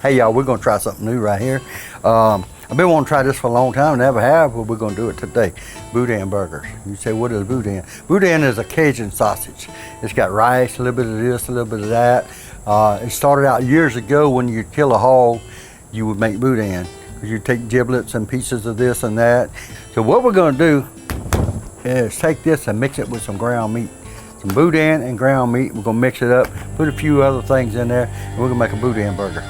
Hey y'all, we're gonna try something new right here. I've been wanting to try this for a long time, never have, but we're gonna do it today. Boudin burgers. You say, what is Boudin? Boudin is a Cajun sausage. It's got rice, a little bit of this, a little bit of that. It started out years ago when you kill a hog, you would make Boudin. You take giblets and pieces of this and that. So what we're gonna do is take this and mix it with some ground meat. Some Boudin and ground meat. We're gonna mix it up, put a few other things in there, and we're gonna make a Boudin burger.